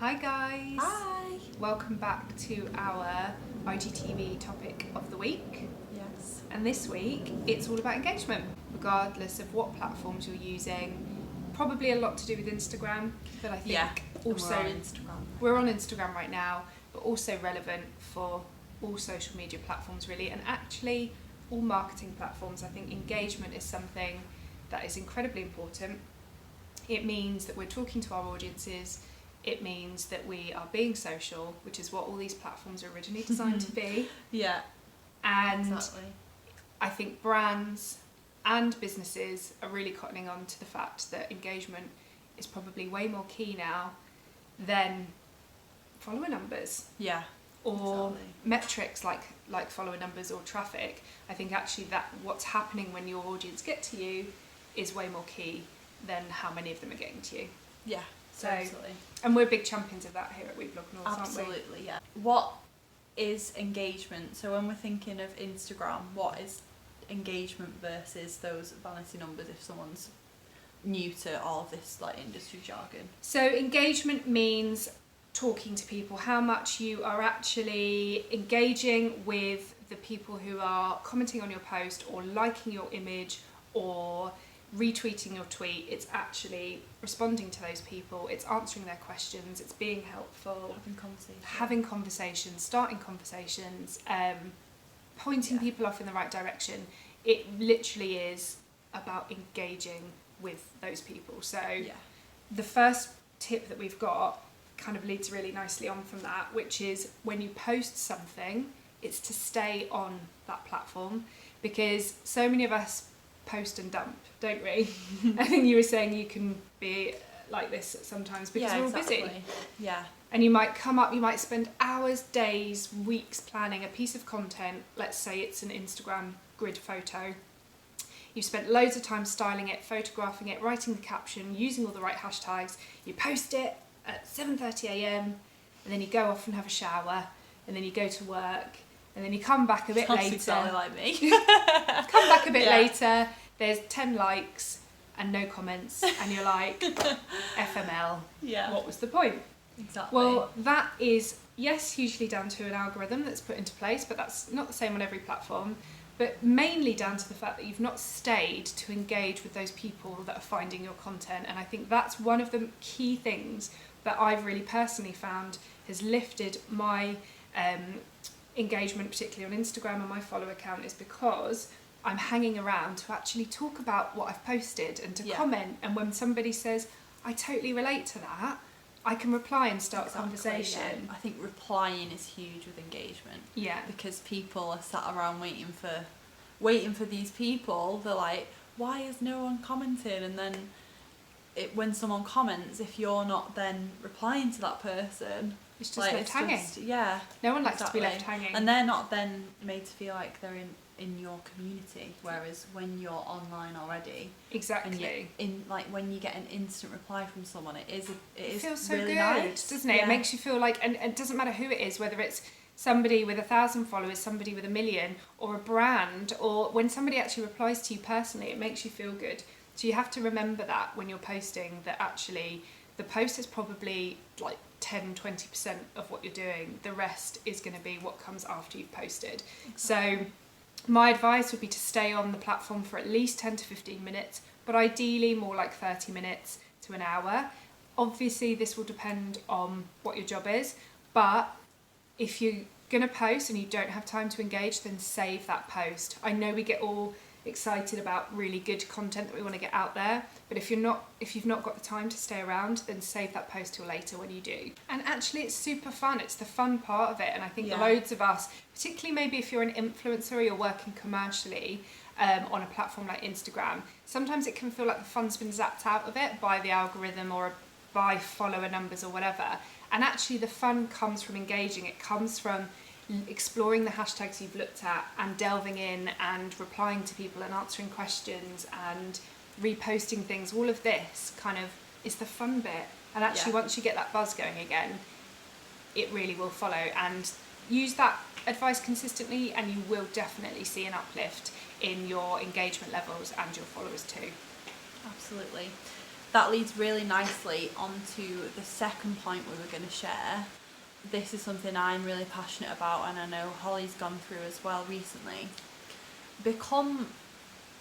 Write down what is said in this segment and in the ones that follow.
Hi guys! Hi! Welcome back to our IGTV topic of the week. Yes. And this week it's all about engagement, regardless of what platforms you're using. Probably a lot to do with Instagram, but I think also we're on Instagram right now, but also relevant for all social media platforms really, and actually all marketing platforms. I think engagement is something that is incredibly important. It means that we're talking to our audiences. It means that we are being social, which is what all these platforms are originally designed to be. Yeah. And Exactly. I think brands and businesses are really cottoning on to the fact that engagement is probably way more key now than follower numbers. Yeah. Or metrics like follower numbers or traffic. I think actually that what's happening when your audience get to you is way more key than how many of them are getting to you. Yeah. So, absolutely. And we're big champions of that here at WeBlogNorth, aren't we? Absolutely, yeah. What is engagement? So when we're thinking of Instagram, what is engagement versus those vanity numbers if someone's new to all of this like industry jargon? So engagement means talking to people, how much you are actually engaging with the people who are commenting on your post or liking your image or retweeting your tweet. It's actually responding to those people, it's answering their questions, it's being helpful, having conversations, starting conversations, pointing people off in the right direction. It literally is about engaging with those people. So the first tip that we've got kind of leads really nicely on from that, which is when you post something, it's to stay on that platform, because so many of us post and dump, don't we? I think you were saying you can be like this sometimes because we're all busy. Yeah. And you might come up, you might spend hours, days, weeks planning a piece of content. Let's say it's an Instagram grid photo. You've spent loads of time styling it, photographing it, writing the caption, using all the right hashtags. You post it at 7:30 a.m. and then you go off and have a shower, and then you go to work, and then you come back a bit later. Exactly like me. Come back a bit later, there's 10 likes and no comments, and you're like, FML, what was the point? Exactly. Well, that is, yes, hugely down to an algorithm that's put into place, but that's not the same on every platform, but mainly down to the fact that you've not stayed to engage with those people that are finding your content. And I think that's one of the key things that I've really personally found has lifted my engagement, particularly on Instagram and my follower count, is because I'm hanging around to actually talk about what I've posted and to comment. And when somebody says, I totally relate to that, I can reply and start a conversation. Yeah. I think replying is huge with engagement. Yeah. Because people are sat around waiting for these people. They're like, why is no one commenting? And then when someone comments, if you're not then replying to that person, it's just left hanging. No one likes to be left hanging. And they're not then made to feel like they're in your community, whereas when you're online already, and when you get an instant reply from someone, it feels so really good, nice, doesn't it? It makes you feel like, and it doesn't matter who it is, whether it's somebody with 1,000 followers, somebody with 1 million, or a brand, or when somebody actually replies to you personally, it makes you feel good. So you have to remember that when you're posting, that actually the post is probably like 10-20% of what you're doing. The rest is going to be what comes after you've posted. So my advice would be to stay on the platform for at least 10 to 15 minutes, but ideally more like 30 minutes to an hour. Obviously this will depend on what your job is, but if you're going to post and you don't have time to engage, then save that post. I know we get all excited about really good content that we want to get out there, but if you've not got the time to stay around, then save that post till later when you do. And actually it's super fun, it's the fun part of it, and I think loads of us, particularly maybe if you're an influencer or you're working commercially on a platform like Instagram, sometimes it can feel like the fun's been zapped out of it by the algorithm or by follower numbers or whatever, and actually the fun comes from engaging. It comes from exploring the hashtags you've looked at and delving in and replying to people and answering questions and reposting things. All of this kind of is the fun bit, and actually once you get that buzz going again, it really will follow. And use that advice consistently and you will definitely see an uplift in your engagement levels and your followers too. Absolutely. that leads really nicely onto the second point we were going to share. This is something I'm really passionate about, and I know Holly's gone through as well recently. Become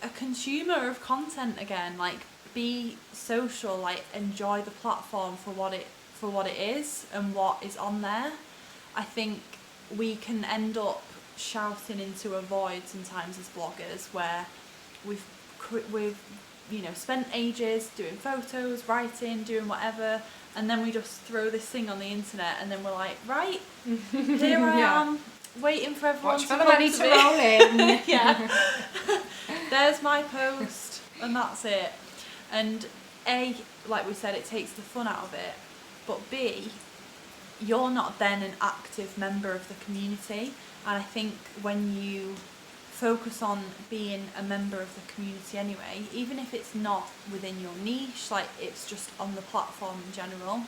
a consumer of content again. Like, be social. Like, enjoy the platform for what it is and what is on there. I think we can end up shouting into a void sometimes as bloggers, where we've spent ages doing photos, writing, doing whatever, and then we just throw this thing on the internet, and then we're like, right, here I am, waiting for everyone to come to roll in. Yeah. There's my post, and that's it. And A, like we said, it takes the fun out of it, but B, you're not then an active member of the community. And I think when you focus on being a member of the community anyway, even if it's not within your niche, like it's just on the platform in general,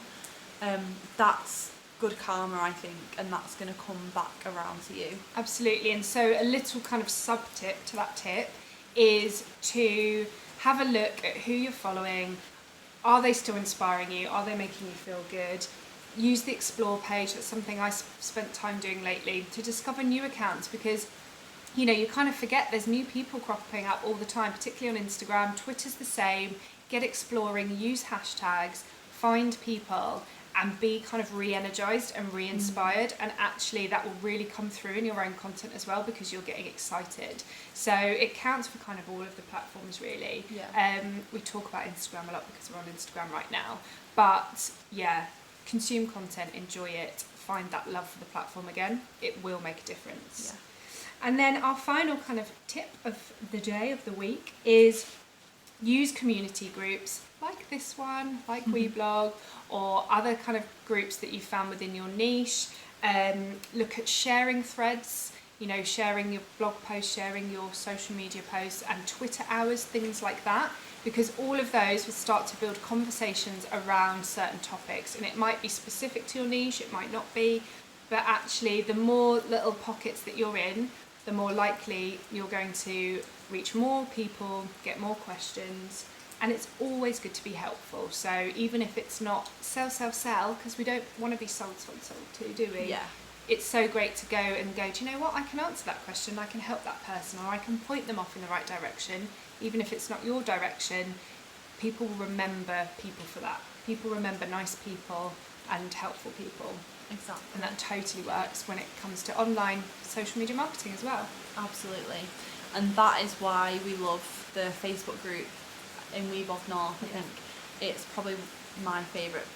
that's good karma, I think, and that's going to come back around to you. Absolutely. And so a little kind of sub tip to that tip is to have a look at who you're following. Are they still inspiring you? Are they making you feel good? Use the explore page. That's something I spent time doing lately, to discover new accounts, because you kind of forget there's new people cropping up all the time, particularly on Instagram. Twitter's the same. Get exploring, use hashtags, find people, and be kind of re-energized and re-inspired. And actually that will really come through in your own content as well, because you're getting excited. So it counts for kind of all of the platforms, really. Yeah. We talk about Instagram a lot because we're on Instagram right now. But yeah, consume content, enjoy it, find that love for the platform again. It will make a difference. Yeah. And then our final kind of tip of the day, of the week, is use community groups like this one, like WeBlog, or other kind of groups that you found within your niche. Look at sharing threads, sharing your blog posts, sharing your social media posts, and Twitter hours, things like that, because all of those will start to build conversations around certain topics. And it might be specific to your niche, it might not be, but actually the more little pockets that you're in, the more likely you're going to reach more people, get more questions, and it's always good to be helpful. So even if it's not sell, because we don't want to be sold to, do we? Yeah. It's so great to go, do you know what, I can answer that question, I can help that person, or I can point them off in the right direction. Even if it's not your direction, people will remember people for that. People remember nice people and helpful people. Exactly. And that totally works when it comes to online social media marketing as well. Absolutely. And that is why we love the Facebook group in WeBlogNorth. I think it's probably my favourite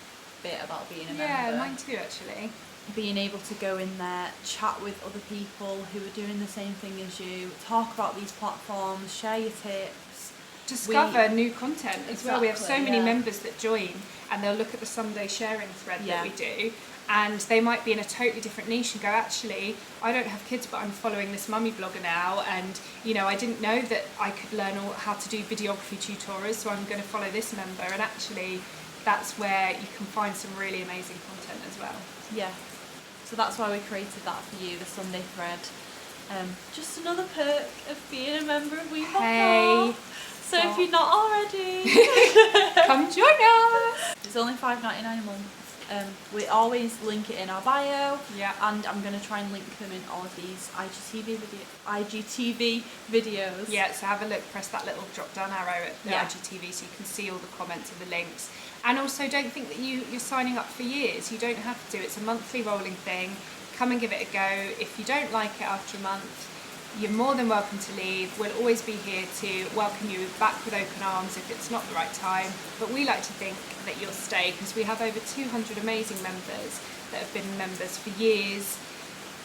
bit about being a member. Yeah, mine too, actually. Being able to go in there, chat with other people who are doing the same thing as you, talk about these platforms, share your tips. Discover new content as well. We have so many members that join, and they'll look at the Sunday sharing thread that we do, and they might be in a totally different niche and go, actually, I don't have kids, but I'm following this mummy blogger now, and I didn't know that I could learn how to do videography tutorials, so I'm going to follow this member. And actually that's where you can find some really amazing content as well. Yeah, so that's why we created that for you, the Sunday thread. Just another perk of being a member of WeBlogNorth. So if you're not already, come join us. It's only $5.99 a month. We always link it in our bio, and I'm going to try and link them in all of these IGTV videos. Yeah, so have a look, press that little drop down arrow at the IGTV so you can see all the comments and the links. And also don't think that you're signing up for years. You don't have to. It's a monthly rolling thing. Come and give it a go. If you don't like it after a month, you're more than welcome to leave. We'll always be here to welcome you back with open arms if it's not the right time. But we like to think that you'll stay, because we have over 200 amazing members that have been members for years,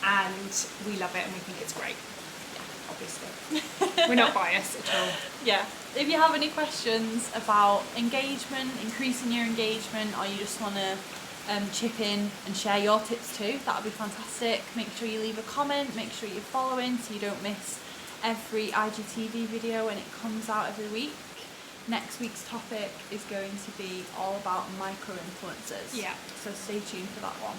and we love it and we think it's great. Yeah, obviously. We're not biased at all. Yeah. If you have any questions about engagement, increasing your engagement, or you just want to chip in and share your tips too, that would be fantastic. Make sure you leave a comment, make sure you're following so you don't miss every IGTV video when it comes out every week. Next week's topic is going to be all about micro-influencers. Yeah. So stay tuned for that one.